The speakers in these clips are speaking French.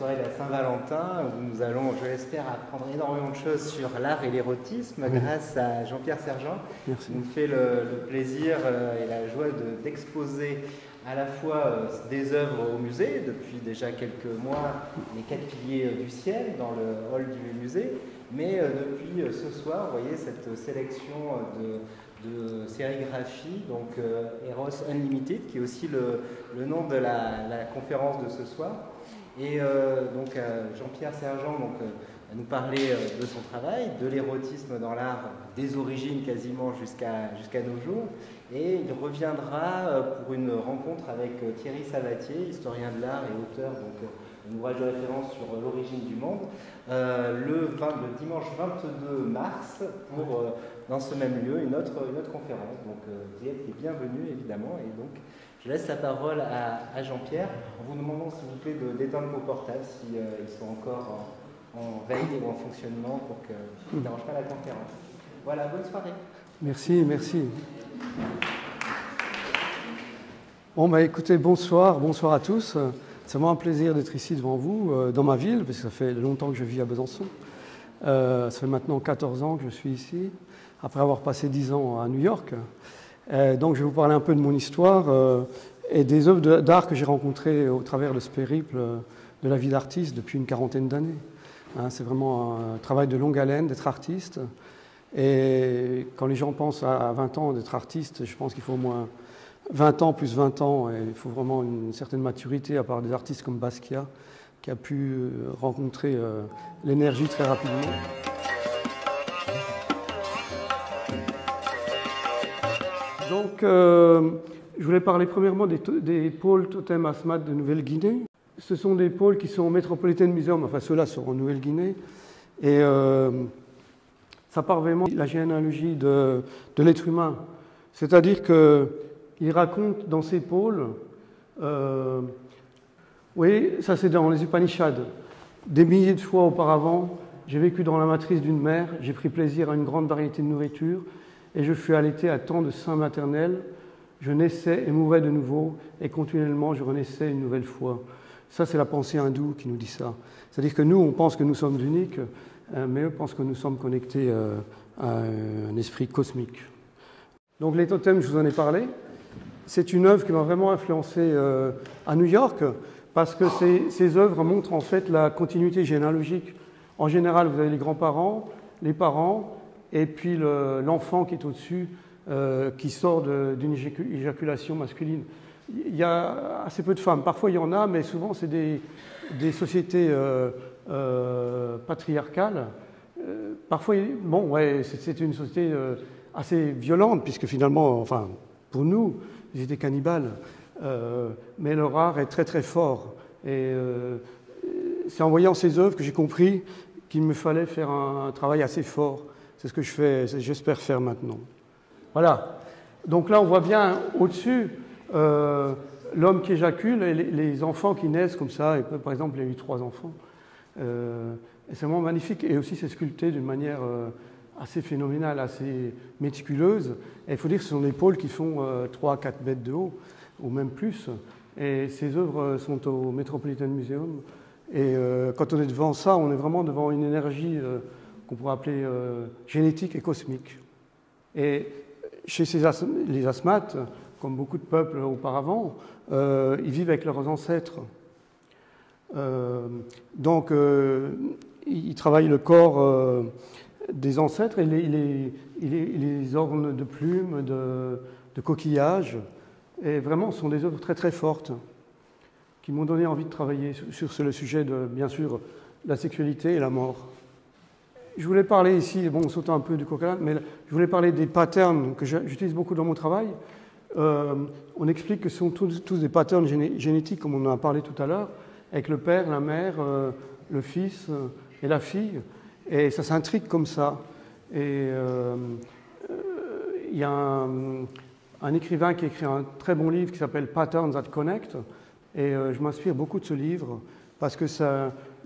soirée de la Saint-Valentin où nous allons, je l'espère, apprendre énormément de choses sur l'art et l'érotisme grâce à Jean-Pierre Sergent. Merci. Il nous fait le plaisir et la joie d'exposer à la fois des œuvres au musée, depuis déjà quelques mois, les 4 piliers du ciel dans le hall du musée, mais depuis ce soir, vous voyez cette sélection de sérigraphie, donc Eros Unlimited, qui est aussi le nom de la conférence de ce soir. Et donc Jean-Pierre Sergent va nous parler de son travail, de l'érotisme dans l'art, des origines quasiment jusqu'à nos jours. Et il reviendra pour une rencontre avec Thierry Sabatier, historien de l'art et auteur d'un ouvrage de référence sur l'origine du monde, le dimanche 22 mars pour, dans ce même lieu, une autre conférence. Donc vous êtes les bienvenus évidemment. Et donc je laisse la parole à Jean-Pierre en vous demandant s'il vous plaît d'éteindre vos portables s'ils sont encore en veille ou en fonctionnement pour qu'ils ne dérangent pas la conférence. Voilà, bonne soirée. Merci, merci. Bon, bah écoutez, bonsoir à tous. C'est vraiment un plaisir d'être ici devant vous, dans ma ville, parce que ça fait longtemps que je vis à Besançon. Ça fait maintenant 14 ans que je suis ici, après avoir passé 10 ans à New York. Donc je vais vous parler un peu de mon histoire et des œuvres d'art que j'ai rencontrées au travers de ce périple de la vie d'artiste depuis une quarantaine d'années. C'est vraiment un travail de longue haleine d'être artiste. Et quand les gens pensent à 20 ans d'être artiste, je pense qu'il faut au moins 20 ans plus 20 ans. Et il faut vraiment une certaine maturité, à part des artistes comme Basquiat, qui a pu rencontrer l'énergie très rapidement. Donc, je voulais parler premièrement des pôles totem Asmat de Nouvelle-Guinée. Ce sont des pôles qui sont au Metropolitan Museum, enfin ceux-là sont en Nouvelle-Guinée. Et ça part vraiment de la généalogie de l'être humain. C'est-à-dire qu'il raconte dans ces pôles, oui, ça c'est dans les Upanishads, des milliers de fois auparavant, j'ai vécu dans la matrice d'une mère, j'ai pris plaisir à une grande variété de nourriture, et je fus allaité à tant de seins maternels, je naissais et mourais de nouveau, et continuellement je renaissais une nouvelle fois. Ça, c'est la pensée hindoue qui nous dit ça. C'est-à-dire que nous, on pense que nous sommes uniques, mais eux pensent que nous sommes connectés à un esprit cosmique. Donc les totems, je vous en ai parlé. C'est une œuvre qui m'a vraiment influencé à New York, parce que ces œuvres montrent en fait la continuité généalogique. En général, vous avez les grands-parents, les parents, et puis l'enfant qui est au-dessus, qui sort d'une éjaculation masculine. Il y a assez peu de femmes. Parfois, il y en a, mais souvent, c'est des sociétés patriarcales. Parfois, bon, ouais, c'est une société assez violente, puisque finalement, enfin, pour nous, ils étaient cannibales. Mais leur art est très, très fort. Et c'est en voyant ces œuvres que j'ai compris qu'il me fallait faire un travail assez fort. C'est ce que j'espère faire maintenant. Voilà. Donc là, on voit bien au-dessus l'homme qui éjacule et les enfants qui naissent comme ça. Et par exemple, il y a eu 3 enfants. Et c'est vraiment magnifique. Et aussi, c'est sculpté d'une manière assez phénoménale, assez méticuleuse. Et il faut dire que ce sont des pôles qui font 3 à 4 mètres de haut, ou même plus. Et ces œuvres sont au Metropolitan Museum. Et quand on est devant ça, on est vraiment devant une énergie qu'on pourrait appeler génétique et cosmique. Et chez les asmates, comme beaucoup de peuples auparavant, ils vivent avec leurs ancêtres. Donc, ils travaillent le corps des ancêtres et les ornent de plumes, de coquillages. Et vraiment, ce sont des œuvres très très fortes qui m'ont donné envie de travailler sur le sujet de, bien sûr, la sexualité et la mort. Je voulais parler ici, bon, on saute un peu du coq à l'âne, mais je voulais parler des patterns que j'utilise beaucoup dans mon travail. On explique que ce sont tous des patterns génétiques, comme on en a parlé tout à l'heure, avec le père, la mère, le fils et la fille. Et ça s'intrigue comme ça. Et il y a un écrivain qui a écrit un très bon livre qui s'appelle Patterns that Connect. Et je m'inspire beaucoup de ce livre parce que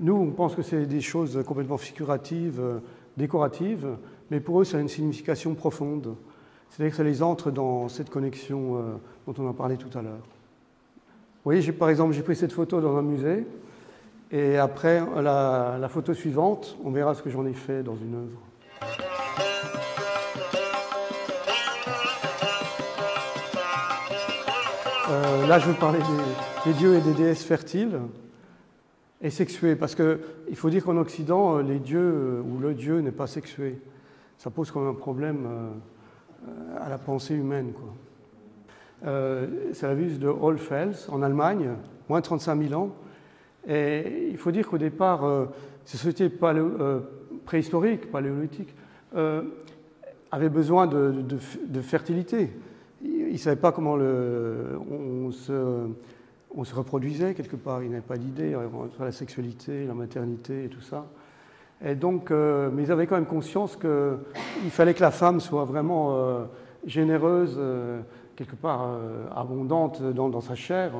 nous, on pense que c'est des choses complètement figuratives, décoratives, mais pour eux, ça a une signification profonde. C'est-à-dire que ça les entre dans cette connexion dont on a parlé tout à l'heure. Vous voyez, par exemple, j'ai pris cette photo dans un musée Et après, la photo suivante, on verra ce que j'en ai fait dans une œuvre. Là, je vais parler des dieux et des déesses fertiles et sexués, parce qu'il faut dire qu'en Occident, les dieux ou le dieu n'est pas sexué. Ça pose quand même un problème à la pensée humaine, quoi. C'est la ville de Hohlfels, en Allemagne, moins de 35 000 ans. Et il faut dire qu'au départ, ces sociétés préhistoriques, paléolithiques, avaient besoin de fertilité. Ils ne savaient pas comment on se reproduisait quelque part. Ils n'avaient pas d'idée sur la sexualité, la maternité et tout ça. Et donc, mais ils avaient quand même conscience qu'il fallait que la femme soit vraiment généreuse, quelque part abondante dans sa chair,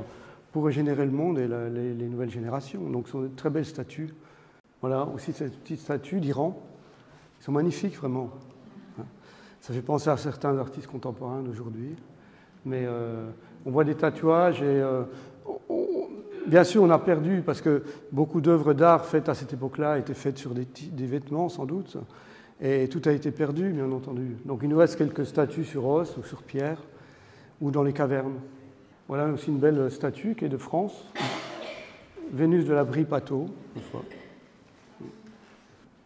pour régénérer le monde et les nouvelles générations. Donc, ce sont de très belles statues. Voilà, aussi ces petites statues d'Iran. Ils sont magnifiques, vraiment. Ça fait penser à certains artistes contemporains d'aujourd'hui. Mais on voit des tatouages et bien sûr, on a perdu, parce que beaucoup d'œuvres d'art faites à cette époque-là étaient faites sur des vêtements, sans doute, et tout a été perdu, bien entendu. Donc il nous reste quelques statues sur os ou sur pierre, ou dans les cavernes. Voilà aussi une belle statue qui est de France, Vénus de la Brie-Pato, une fois.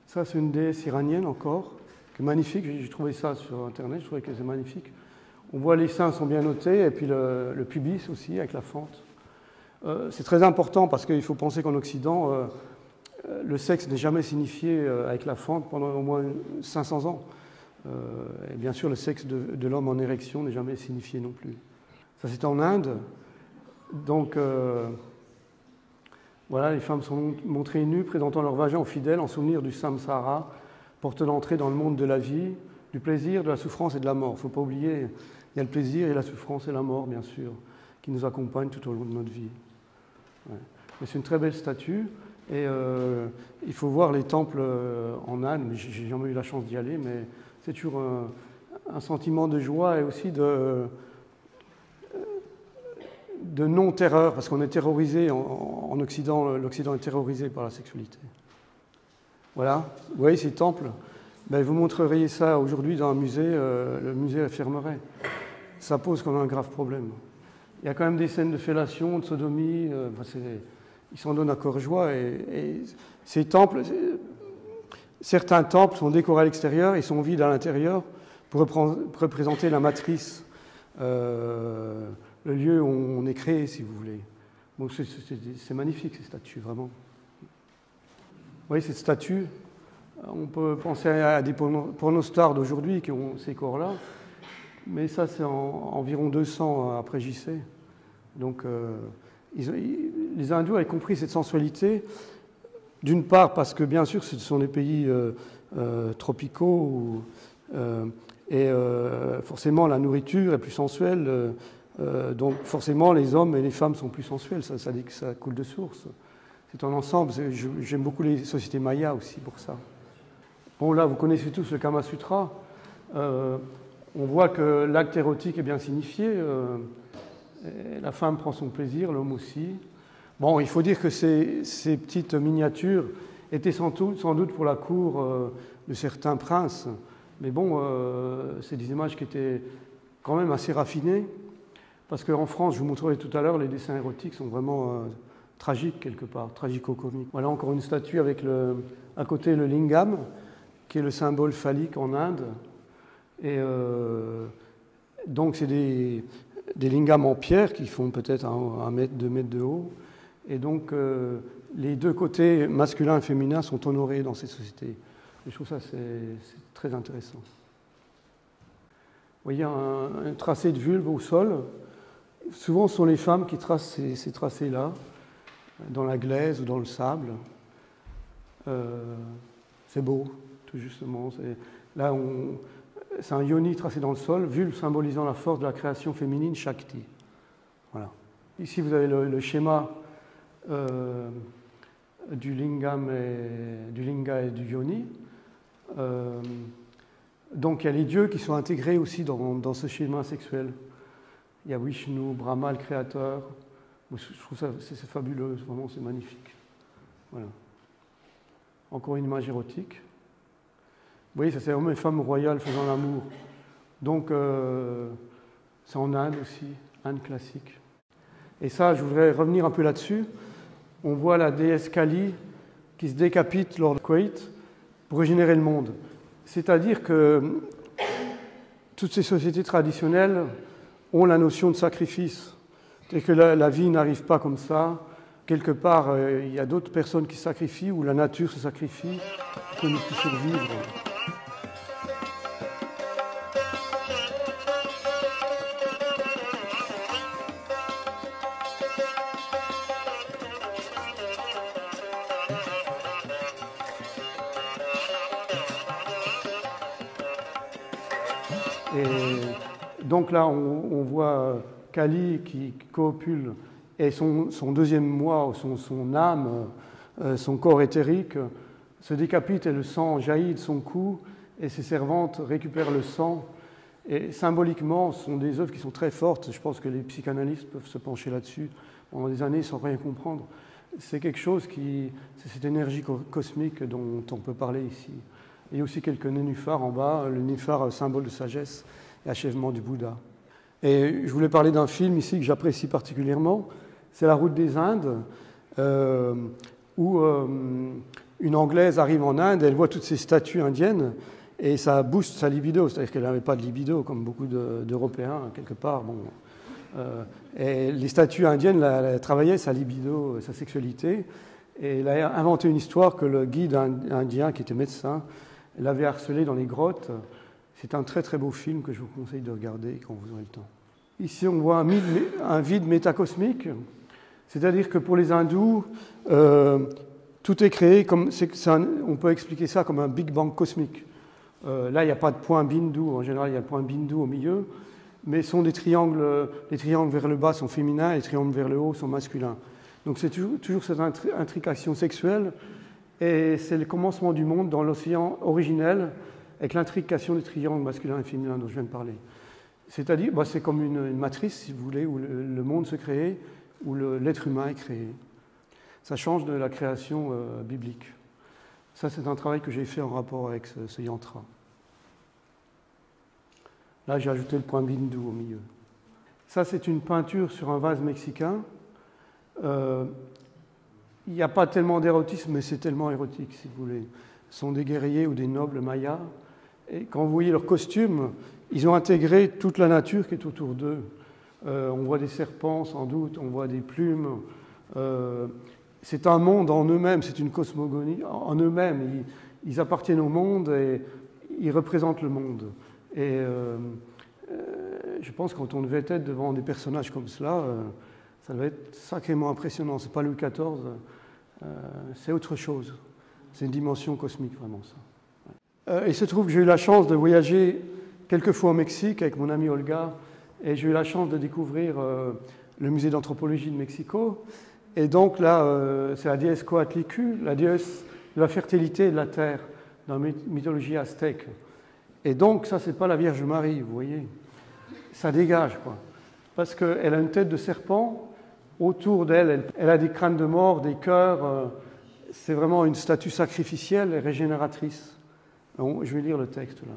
Ça, c'est une déesse iranienne encore, qui est magnifique. J'ai trouvé ça sur Internet, je trouvais que c'est magnifique. On voit les seins sont bien notés, et puis le pubis aussi, avec la fente. C'est très important parce qu'il faut penser qu'en Occident, le sexe n'est jamais signifié avec la fente pendant au moins 500 ans. Et bien sûr, le sexe de l'homme en érection n'est jamais signifié non plus. Ça, c'est en Inde. Donc, voilà, les femmes sont montrées nues, présentant leur vagin aux fidèles en souvenir du samsara, porte d'entrée dans le monde de la vie, du plaisir, de la souffrance et de la mort. Il ne faut pas oublier, il y a le plaisir et la souffrance et la mort, bien sûr, qui nous accompagnent tout au long de notre vie. Ouais. Mais c'est une très belle statue et il faut voir les temples en Inde. Mais j'ai jamais eu la chance d'y aller, mais c'est toujours un sentiment de joie et aussi de non-terreur, parce qu'on est terrorisé en Occident. L'Occident est terrorisé par la sexualité. Voilà, vous voyez ces temples. Ben, vous montreriez ça aujourd'hui dans un musée, le musée fermerait. Ça pose quand même un grave problème. Il y a quand même des scènes de fellation, de sodomie, ils s'en donnent à cœur joie. Et ces temples, certains temples sont décorés à l'extérieur, ils sont vides à l'intérieur pour représenter la matrice, le lieu où on est créé, si vous voulez. Bon, c'est magnifique ces statues, vraiment. Vous voyez cette statue, on peut penser à des pornostars d'aujourd'hui qui ont ces corps-là. Mais ça, c'est environ 200 après JC. Donc, les hindous avaient compris cette sensualité, d'une part parce que, bien sûr, ce sont des pays tropicaux, et forcément, la nourriture est plus sensuelle, donc forcément, les hommes et les femmes sont plus sensuels, ça dit que ça coule de source. C'est un ensemble, j'aime beaucoup les sociétés mayas aussi pour ça. Bon, là, vous connaissez tous le Kama Sutra. On voit que l'acte érotique est bien signifié. La femme prend son plaisir, l'homme aussi. Bon, il faut dire que ces petites miniatures étaient sans doute pour la cour de certains princes. Mais bon, c'est des images qui étaient quand même assez raffinées. Parce qu'en France, je vous montrerai tout à l'heure, les dessins érotiques sont vraiment tragiques quelque part, tragico-comiques. Voilà encore une statue avec à côté le lingam, qui est le symbole phallique en Inde. Et donc, c'est des lingams en pierre qui font peut-être 1 mètre, 2 mètres de haut. Et donc, les deux côtés, masculin et féminin, sont honorés dans ces sociétés. Et je trouve ça c'est très intéressant. Vous voyez un tracé de vulve au sol. Souvent, ce sont les femmes qui tracent ces tracés-là, dans la glaise ou dans le sable. C'est beau, tout justement. Là, c'est un yoni tracé dans le sol, vulve symbolisant la force de la création féminine Shakti. Voilà. Ici, vous avez le schéma du linga et du yoni. Donc, il y a les dieux qui sont intégrés aussi dans ce schéma sexuel. Il y a Vishnu, Brahma, le créateur. Je trouve ça c'est fabuleux, vraiment, c'est magnifique. Voilà. Encore une image érotique. Vous voyez, ça c'est homme et femme royale faisant l'amour. Donc, c'est en Inde aussi, Inde classique. Et ça, je voudrais revenir un peu là-dessus. On voit la déesse Kali qui se décapite lors de Koweït pour régénérer le monde. C'est-à-dire que toutes ces sociétés traditionnelles ont la notion de sacrifice. C'est que la vie n'arrive pas comme ça. Quelque part, il y a d'autres personnes qui se sacrifient ou la nature se sacrifie pour que nous puissions vivre. Et donc là, on voit Kali qui copule et son deuxième moi, son âme, son corps éthérique, se décapite et le sang jaillit de son cou et ses servantes récupèrent le sang. Et symboliquement, ce sont des œuvres qui sont très fortes. Je pense que les psychanalystes peuvent se pencher là-dessus pendant des années sans rien comprendre. C'est quelque chose c'est cette énergie cosmique dont on peut parler ici. Il y a aussi quelques nénuphars en bas, le nénuphar symbole de sagesse et achèvement du Bouddha. Et je voulais parler d'un film ici que j'apprécie particulièrement, c'est La Route des Indes, où une Anglaise arrive en Inde, elle voit toutes ces statues indiennes et ça booste sa libido, c'est-à-dire qu'elle n'avait pas de libido comme beaucoup d'Européens quelque part. Bon. Et les statues indiennes elle travaillaient sa libido, sa sexualité, et elle a inventé une histoire que le guide indien, qui était médecin, l'avait harcelé dans les grottes. C'est un très très beau film que je vous conseille de regarder quand vous aurez le temps. Ici, on voit un vide métacosmique, c'est-à-dire que pour les hindous, tout est créé comme on peut expliquer ça comme un Big Bang cosmique. Là, il n'y a pas de point bindu. En général, il y a le point bindu au milieu, mais ce sont des triangles. Les triangles vers le bas sont féminins et les triangles vers le haut sont masculins. Donc c'est toujours cette intrication sexuelle. Et c'est le commencement du monde dans l'océan originel, avec l'intrication des triangles masculins et féminins dont je viens de parler. C'est-à-dire, c'est comme une matrice, si vous voulez, où le monde se crée, où l'être humain est créé. Ça change de la création biblique. Ça, c'est un travail que j'ai fait en rapport avec ce yantra. Là, j'ai ajouté le point bindu au milieu. Ça, c'est une peinture sur un vase mexicain. Il n'y a pas tellement d'érotisme, mais c'est tellement érotique, si vous voulez. Ce sont des guerriers ou des nobles mayas. Et quand vous voyez leurs costumes, ils ont intégré toute la nature qui est autour d'eux. On voit des serpents, sans doute, on voit des plumes. C'est un monde en eux-mêmes, c'est une cosmogonie en eux-mêmes. Ils appartiennent au monde et ils représentent le monde. Et je pense que quand on devait être devant des personnages comme cela, ça devait être sacrément impressionnant. Ce n'est pas Louis XIV, c'est autre chose. C'est une dimension cosmique, vraiment, ça. Il se trouve que j'ai eu la chance de voyager quelques fois au Mexique avec mon amie Olga, et j'ai eu la chance de découvrir le musée d'anthropologie de Mexico. Et donc là, c'est la déesse Coatlicue, la déesse de la fertilité et de la terre, dans la mythologie aztèque. Et donc, ça, c'est pas la Vierge Marie, vous voyez. Ça dégage, quoi. Parce qu'elle a une tête de serpent. Autour d'elle, elle a des crânes de mort, des cœurs. C'est vraiment une statue sacrificielle et régénératrice. Je vais lire le texte là.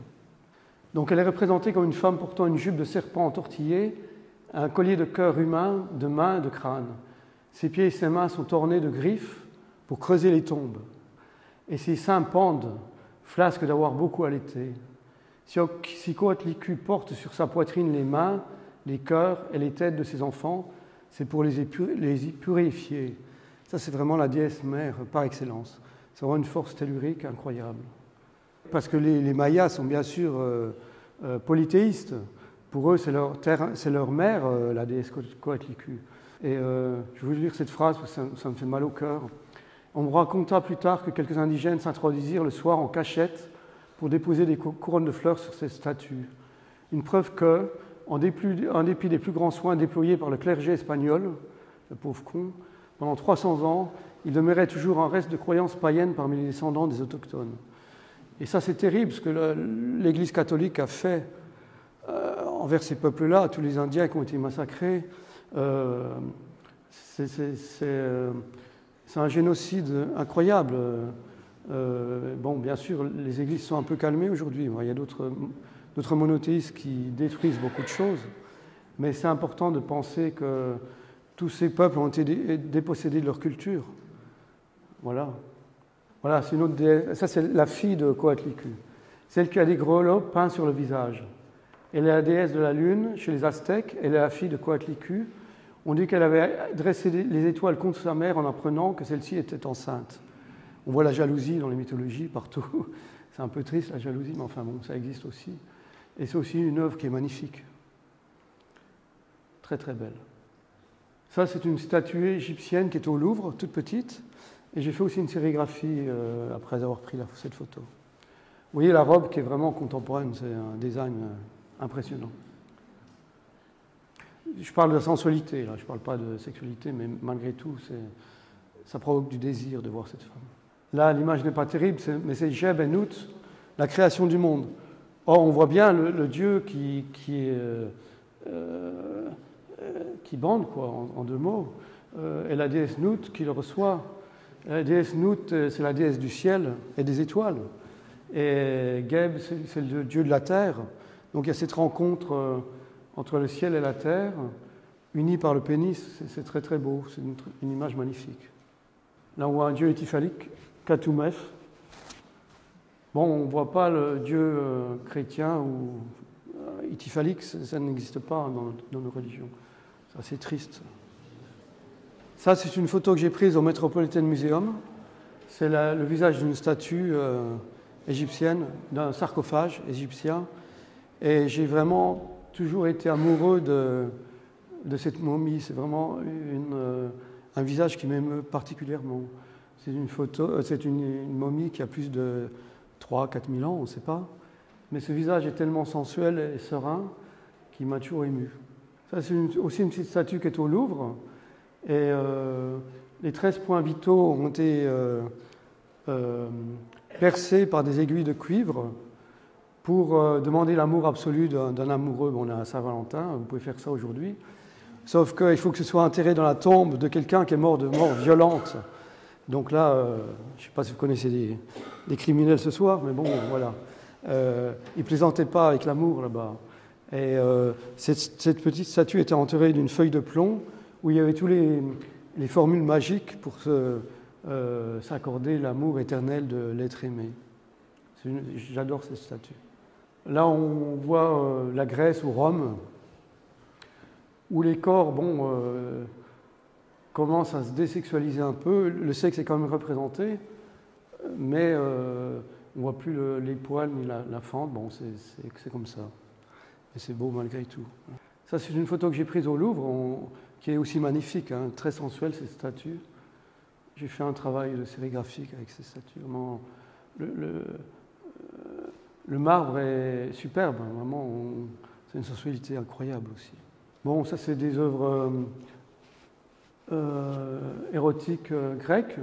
Donc elle est représentée comme une femme portant une jupe de serpent entortillée, un collier de cœur humain, de mains et de crâne. Ses pieds et ses mains sont ornés de griffes pour creuser les tombes. Et ses seins pendent, flasques d'avoir beaucoup allaité. Si Coatlicue porte sur sa poitrine les mains, les cœurs et les têtes de ses enfants, c'est pour les purifier. Ça, c'est vraiment la déesse mère par excellence. C'est vraiment une force tellurique incroyable. Parce que les Mayas sont bien sûr polythéistes. Pour eux, c'est leur mère, la déesse Coatlicue. Et je vais vous lire cette phrase parce que ça me fait mal au cœur. On me raconta plus tard que quelques indigènes s'introduisirent le soir en cachette pour déposer des couronnes de fleurs sur ces statues. Une preuve que, en dépit des plus grands soins déployés par le clergé espagnol, le pauvre con, pendant 300 ans, il demeurait toujours un reste de croyances païennes parmi les descendants des autochtones. Et ça, c'est terrible, ce que l'Église catholique a fait envers ces peuples-là, tous les Indiens qui ont été massacrés. C'est un génocide incroyable. Bon, bien sûr, les églises sont un peu calmées aujourd'hui. Il y a d'autres monothéistes qui détruisent beaucoup de choses. Mais c'est important de penser que tous ces peuples ont été dépossédés de leur culture. Voilà. Voilà, c'est une autre déesse. Ça, c'est la fille de Coatlicue. Celle qui a des grelots peints sur le visage. Elle est la déesse de la lune chez les Aztèques. Elle est la fille de Coatlicue. On dit qu'elle avait dressé les étoiles contre sa mère en apprenant que celle-ci était enceinte. On voit la jalousie dans les mythologies partout. C'est un peu triste la jalousie, mais enfin bon, ça existe aussi. Et c'est aussi une œuvre qui est magnifique. Très très belle. Ça, c'est une statue égyptienne qui est au Louvre, toute petite. Et j'ai fait aussi une sérigraphie après avoir pris cette photo. Vous voyez la robe qui est vraiment contemporaine, c'est un design impressionnant. Je parle de sensualité, là, je ne parle pas de sexualité, mais malgré tout, ça provoque du désir de voir cette femme. Là, l'image n'est pas terrible, mais c'est Geb et Nut, la création du monde. Or, on voit bien le dieu qui bande, quoi, en deux mots, et la déesse Nut qui le reçoit. La déesse Nut, c'est la déesse du ciel et des étoiles. Et Geb, c'est le dieu de la terre. Donc il y a cette rencontre entre le ciel et la terre, unis par le pénis. C'est très très beau, c'est une image magnifique. Là, on voit un dieu étiphalique, Katoumef. Bon, on ne voit pas le dieu chrétien ou étiphalique, ça n'existe pas dans nos religions. C'est assez triste. Ça, c'est une photo que j'ai prise au Metropolitan Museum. C'est le visage d'une statue égyptienne, d'un sarcophage égyptien. Et j'ai vraiment toujours été amoureux de cette momie. C'est vraiment un visage qui m'aime particulièrement. C'est une momie qui a plus de 3-4 000 ans, on ne sait pas. Mais ce visage est tellement sensuel et serein qu'il m'a toujours ému. Ça, c'est aussi une petite statue qui est au Louvre. Et les 13 points vitaux ont été percés par des aiguilles de cuivre pour demander l'amour absolu d'un amoureux. Bon, on est à Saint-Valentin, vous pouvez faire ça aujourd'hui. Sauf qu'il faut que ce soit enterré dans la tombe de quelqu'un qui est mort de mort violente. Donc là, je ne sais pas si vous connaissez des criminels ce soir, mais bon, voilà. Ils ne plaisantaient pas avec l'amour là-bas. Et cette petite statue était entourée d'une feuille de plomb où il y avait tous les formules magiques pour s'accorder l'amour éternel de l'être aimé. J'adore cette statue. Là, on voit la Grèce ou Rome, où les corps, commencent à se désexualiser un peu. Le sexe est quand même représenté, mais on ne voit plus les poils ni la fente. Bon, c'est comme ça. Et c'est beau malgré tout. Ça, c'est une photo que j'ai prise au Louvre, qui est aussi magnifique, hein, très sensuelle, cette statue. J'ai fait un travail de sérigraphique avec ces statues. Vraiment, le marbre est superbe, hein, vraiment, c'est une sensualité incroyable aussi. Bon, ça, c'est des œuvres érotiques grecques.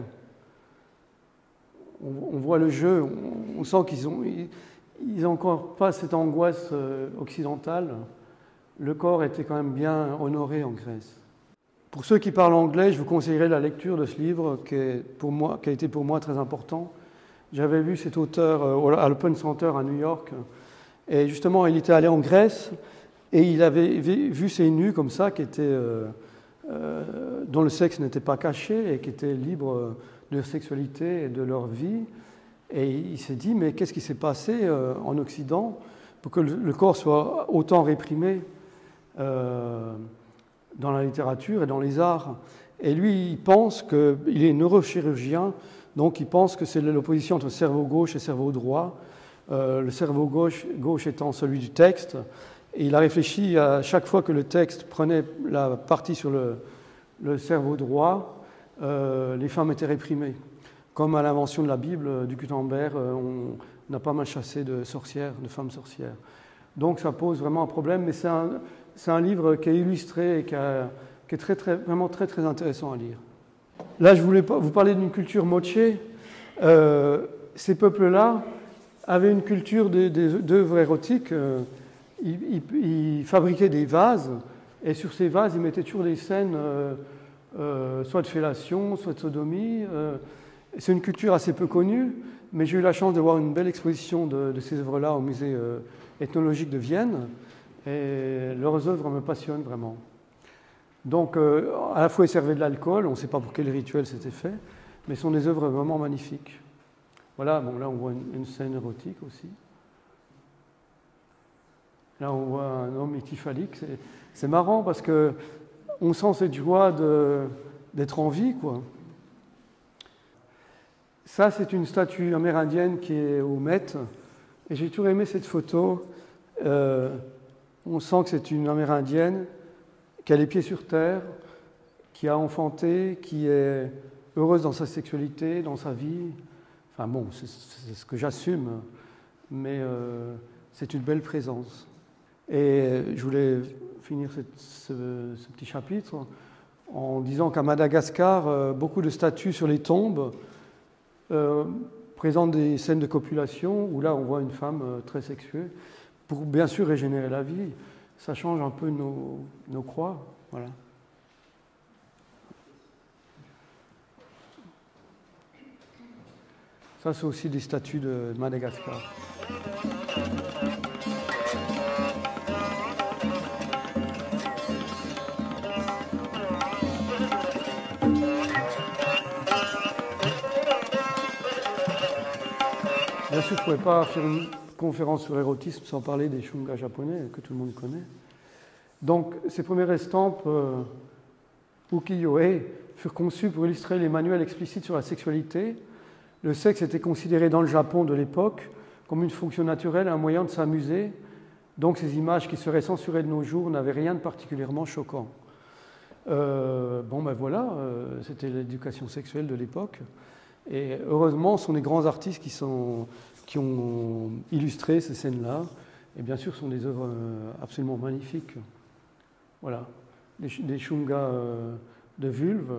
On voit le jeu, on sent qu'ils n'ont encore pas cette angoisse occidentale. Le corps était quand même bien honoré en Grèce. Pour ceux qui parlent anglais, je vous conseillerais la lecture de ce livre qui a été pour moi très important. J'avais vu cet auteur à l'Open Center à New York, et justement, il était allé en Grèce, et il avait vu ces nus comme ça, dont le sexe n'était pas caché, et qui étaient libres de leur sexualité et de leur vie. Et il s'est dit, mais qu'est-ce qui s'est passé en Occident pour que le corps soit autant réprimé dans la littérature et dans les arts. Et lui, il pense qu'il est neurochirurgien, donc il pense que c'est l'opposition entre cerveau gauche et cerveau droit, le cerveau gauche étant celui du texte. Et il a réfléchi à chaque fois que le texte prenait la partie sur le cerveau droit, les femmes étaient réprimées. Comme à l'invention de la Bible, du Gutenberg, on a pas mal chassé de sorcières, de femmes sorcières. Donc ça pose vraiment un problème, mais c'est un livre qui est illustré et qui est vraiment très très intéressant à lire. Là, je voulais vous parler d'une culture moche. Ces peuples-là avaient une culture d'œuvres érotiques. Ils fabriquaient des vases, et sur ces vases, ils mettaient toujours des scènes soit de fellation, soit de sodomie. C'est une culture assez peu connue, mais j'ai eu la chance de voir une belle exposition de ces œuvres-là au musée ethnologique de Vienne, et leurs œuvres me passionnent vraiment. Donc, à la fois, ils servaient de l'alcool, on ne sait pas pour quel rituel c'était fait, mais ce sont des œuvres vraiment magnifiques. Voilà, bon, là, on voit une scène érotique aussi. Là, on voit un homme étyphalique. C'est marrant parce qu'on sent cette joie d'être en vie, quoi. Ça, c'est une statue amérindienne qui est au Met, et j'ai toujours aimé cette photo. On sent que c'est une amérindienne qui a les pieds sur terre, qui a enfanté, qui est heureuse dans sa sexualité, dans sa vie. Enfin bon, c'est ce que j'assume, mais c'est une belle présence. Et je voulais finir ce petit chapitre en disant qu'à Madagascar, beaucoup de statues sur les tombes présentent des scènes de copulation où là on voit une femme très sexuée pour bien sûr régénérer la vie. Ça change un peu nos croix. Voilà. Ça, c'est aussi des statues de Madagascar. Bien sûr, je ne pouvais pas faire une conférence sur l'érotisme sans parler des shunga japonais que tout le monde connaît. Donc, ces premières estampes ukiyo-e furent conçues pour illustrer les manuels explicites sur la sexualité. Le sexe était considéré dans le Japon de l'époque comme une fonction naturelle, un moyen de s'amuser. Donc, ces images qui seraient censurées de nos jours n'avaient rien de particulièrement choquant. Bon, ben voilà, c'était l'éducation sexuelle de l'époque. Et heureusement, ce sont des grands artistes qui ont illustré ces scènes-là. Et bien sûr, ce sont des œuvres absolument magnifiques. Voilà, des shungas de vulve.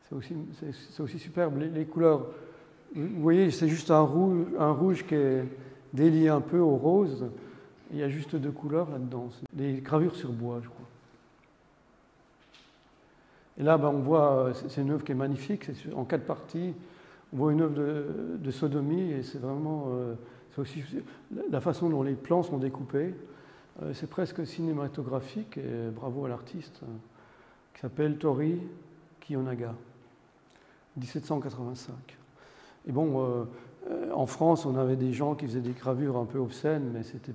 C'est aussi superbe. Les couleurs, vous voyez, c'est juste un rouge qui est délié un peu au rose. Il y a juste 2 couleurs là-dedans. Des gravures sur bois, je crois. Et là, on voit, c'est une œuvre qui est magnifique, c'est en 4 parties. On voit une œuvre de sodomie et c'est vraiment, c'est aussi la façon dont les plans sont découpés. C'est presque cinématographique et bravo à l'artiste qui s'appelle Tori Kiyonaga, 1785. Et bon, en France, on avait des gens qui faisaient des gravures un peu obscènes, mais c'était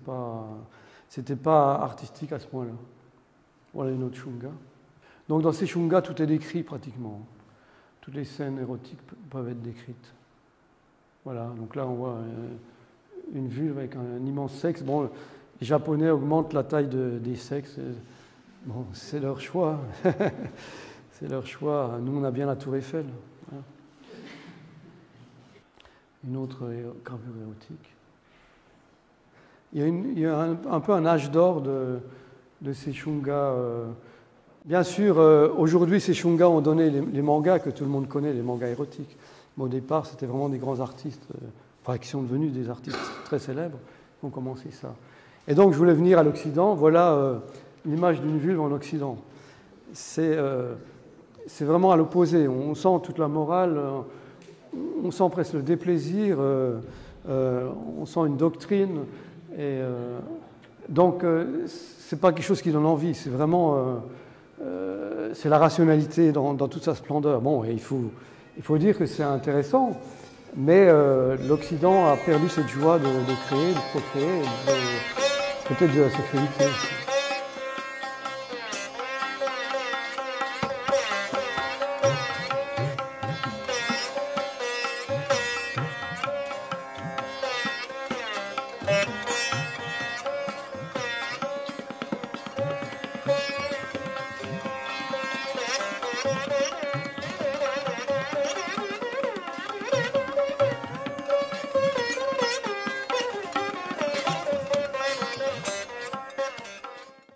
pas artistique à ce point-là. Voilà une autre shunga. Donc dans ces shungas, tout est décrit pratiquement. Toutes les scènes érotiques peuvent être décrites. Voilà, donc là on voit une vulve avec un immense sexe. Bon, les Japonais augmentent la taille des sexes. Bon, c'est leur choix. C'est leur choix. Nous, on a bien la Tour Eiffel. Voilà. Une autre gravure érotique. Il y a un peu un âge d'or de ces shungas. Bien sûr, aujourd'hui, ces shungas ont donné les mangas que tout le monde connaît, les mangas érotiques. Mais au départ, c'était vraiment des grands artistes, qui sont devenus des artistes très célèbres, qui ont commencé ça. Et donc, je voulais venir à l'Occident. Voilà l'image d'une vulve en Occident. C'est vraiment à l'opposé. On sent toute la morale, on sent presque le déplaisir, on sent une doctrine. Et donc, c'est pas quelque chose qui donne envie, c'est vraiment... c'est la rationalité dans toute sa splendeur. Bon, et il faut dire que c'est intéressant, mais l'Occident a perdu cette joie de créer, de procréer, peut-être de la sexualité aussi.